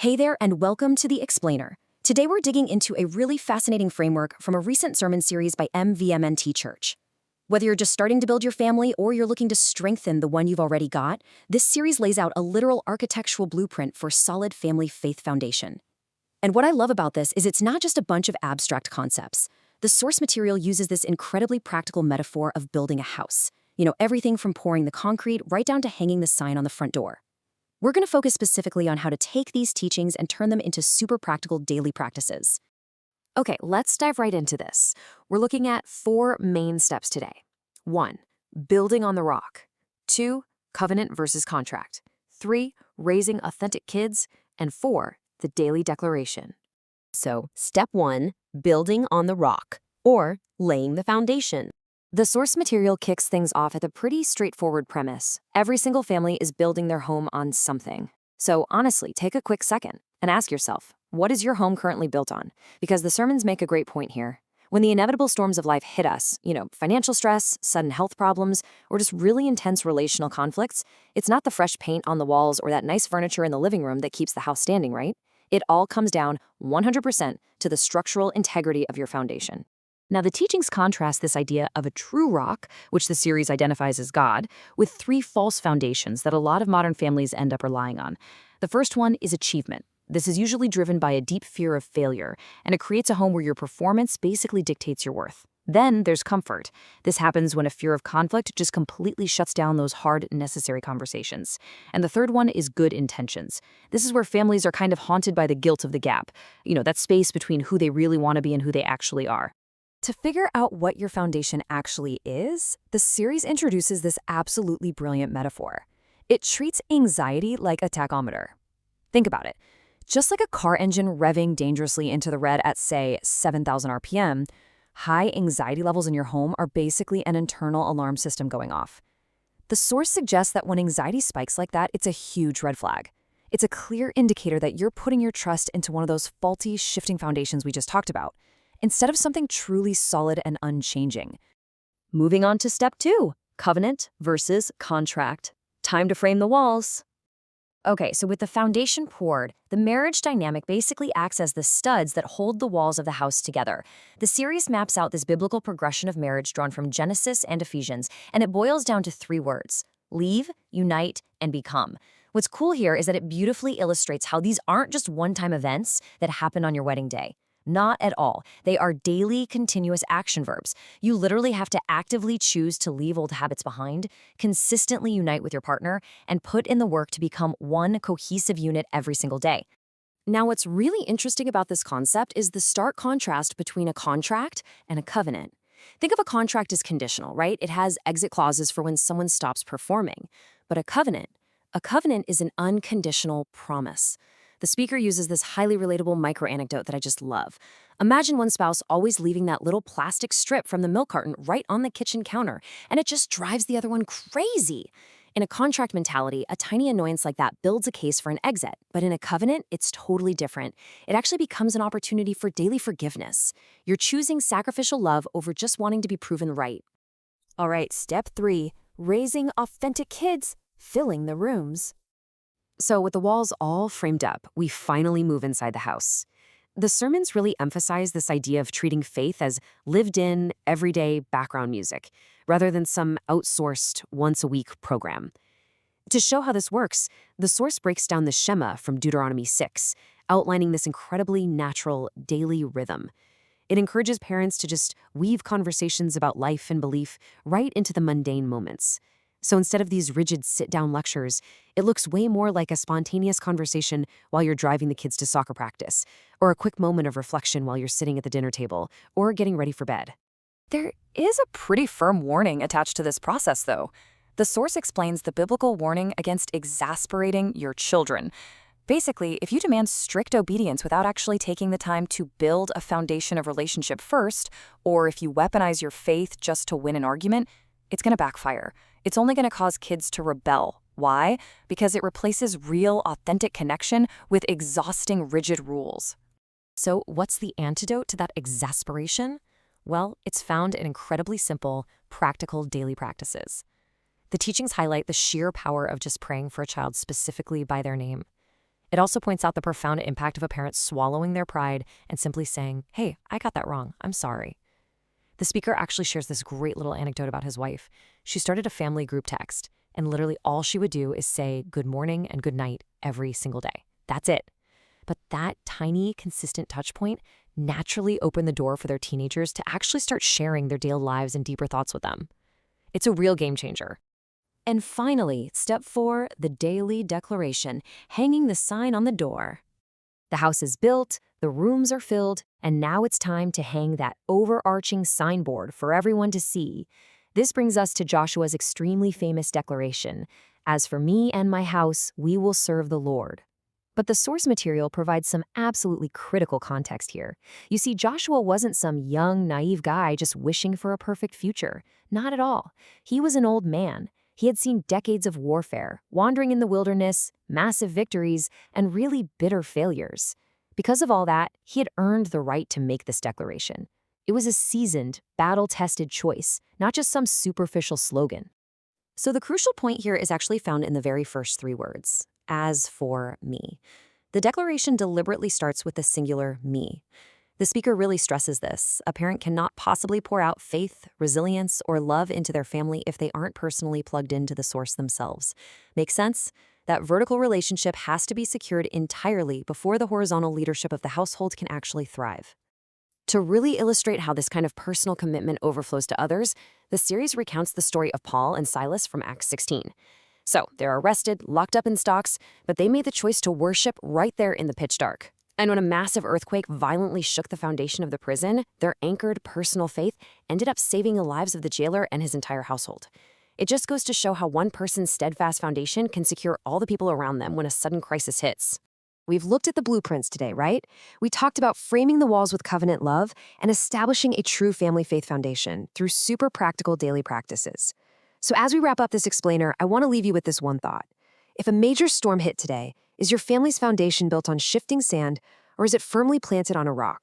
Hey there, and welcome to The Explainer. Today we're digging into a really fascinating framework from a recent sermon series by MVMNT Church. Whether you're just starting to build your family or you're looking to strengthen the one you've already got, this series lays out a literal architectural blueprint for solid family faith foundation. And what I love about this is it's not just a bunch of abstract concepts. The source material uses this incredibly practical metaphor of building a house. Everything from pouring the concrete right down to hanging the sign on the front door. We're going to focus specifically on how to take these teachings and turn them into super practical daily practices. Okay, let's dive right into this. We're looking at 4 main steps today. 1. Building on the rock. 2. Covenant versus contract. 3. Raising authentic kids. And 4. The daily declaration. So, step 1, building on the rock, or laying the foundation. The source material kicks things off at a pretty straightforward premise. Every single family is building their home on something. So honestly, take a quick second and ask yourself, what is your home currently built on? Because the sermons make a great point here. When the inevitable storms of life hit us, financial stress, sudden health problems, or just really intense relational conflicts, it's not the fresh paint on the walls or that nice furniture in the living room that keeps the house standing, right? It all comes down 100% to the structural integrity of your foundation. Now, the teachings contrast this idea of a true rock, which the series identifies as God, with 3 false foundations that a lot of modern families end up relying on. The first one is achievement. This is usually driven by a deep fear of failure, and it creates a home where your performance basically dictates your worth. Then there's comfort. This happens when a fear of conflict just completely shuts down those hard, necessary conversations. And the third one is good intentions. This is where families are kind of haunted by the guilt of the gap, that space between who they really want to be and who they actually are. To figure out what your foundation actually is, the series introduces this absolutely brilliant metaphor. It treats anxiety like a tachometer. Think about it. Just like a car engine revving dangerously into the red at, say, 7,000 RPM, high anxiety levels in your home are basically an internal alarm system going off. The source suggests that when anxiety spikes like that, it's a huge red flag. It's a clear indicator that you're putting your trust into one of those faulty, shifting foundations we just talked about, instead of something truly solid and unchanging. Moving on to step 2, covenant versus contract. Time to frame the walls. Okay, so with the foundation poured, the marriage dynamic basically acts as the studs that hold the walls of the house together. The series maps out this biblical progression of marriage drawn from Genesis and Ephesians, and it boils down to 3 words: leave, unite, and become. What's cool here is that it beautifully illustrates how these aren't just one-time events that happen on your wedding day. Not at all. They are daily, continuous action verbs. You literally have to actively choose to leave old habits behind, consistently unite with your partner, and put in the work to become one cohesive unit every single day. Now, what's really interesting about this concept is the stark contrast between a contract and a covenant. Think of a contract as conditional, right? It has exit clauses for when someone stops performing. But a covenant is an unconditional promise. The speaker uses this highly relatable micro-anecdote that I just love. Imagine one spouse always leaving that little plastic strip from the milk carton right on the kitchen counter, and it just drives the other one crazy. In a contract mentality, a tiny annoyance like that builds a case for an exit. But in a covenant, it's totally different. It actually becomes an opportunity for daily forgiveness. You're choosing sacrificial love over just wanting to be proven right. All right, step 3, raising authentic kids, filling the rooms. So with the walls all framed up, we finally move inside the house. The sermons really emphasize this idea of treating faith as lived-in, everyday background music, rather than some outsourced, once-a-week program. To show how this works, the source breaks down the Shema from Deuteronomy 6, outlining this incredibly natural daily rhythm. It encourages parents to just weave conversations about life and belief right into the mundane moments. So instead of these rigid sit-down lectures, it looks way more like a spontaneous conversation while you're driving the kids to soccer practice, or a quick moment of reflection while you're sitting at the dinner table, or getting ready for bed. There is a pretty firm warning attached to this process, though. The source explains the biblical warning against exasperating your children. Basically, if you demand strict obedience without actually taking the time to build a foundation of relationship first, or if you weaponize your faith just to win an argument, it's going to backfire. It's only going to cause kids to rebel. Why? Because it replaces real, authentic connection with exhausting, rigid rules. So what's the antidote to that exasperation? Well, it's found in incredibly simple, practical daily practices. The teachings highlight the sheer power of just praying for a child specifically by their name. It also points out the profound impact of a parent swallowing their pride and simply saying, "Hey, I got that wrong. I'm sorry." The speaker actually shares this great little anecdote about his wife. She started a family group text, and literally all she would do is say good morning and good night every single day. That's it. But that tiny, consistent touch point naturally opened the door for their teenagers to actually start sharing their daily lives and deeper thoughts with them. It's a real game changer. And finally, step 4, the daily declaration, hanging the sign on the door. The house is built, the rooms are filled, and now it's time to hang that overarching signboard for everyone to see. This brings us to Joshua's extremely famous declaration, "As for me and my house, we will serve the Lord." But the source material provides some absolutely critical context here. You see, Joshua wasn't some young, naive guy just wishing for a perfect future. Not at all. He was an old man. He had seen decades of warfare, wandering in the wilderness, massive victories, and really bitter failures. Because of all that, he had earned the right to make this declaration. It was a seasoned, battle-tested choice, not just some superficial slogan. So the crucial point here is actually found in the very first 3 words, "as for me." The declaration deliberately starts with the singular me. The speaker really stresses this. A parent cannot possibly pour out faith, resilience, or love into their family if they aren't personally plugged into the source themselves. Make sense? That vertical relationship has to be secured entirely before the horizontal leadership of the household can actually thrive. To really illustrate how this kind of personal commitment overflows to others, the series recounts the story of Paul and Silas from Acts 16. So, they're arrested, locked up in stocks, but they made the choice to worship right there in the pitch dark. And when a massive earthquake violently shook the foundation of the prison, their anchored personal faith ended up saving the lives of the jailer and his entire household. It just goes to show how one person's steadfast foundation can secure all the people around them when a sudden crisis hits. We've looked at the blueprints today, right? We talked about framing the walls with covenant love and establishing a true family faith foundation through super practical daily practices. So as we wrap up this explainer, I want to leave you with this one thought. If a major storm hit today, is your family's foundation built on shifting sand, or is it firmly planted on a rock?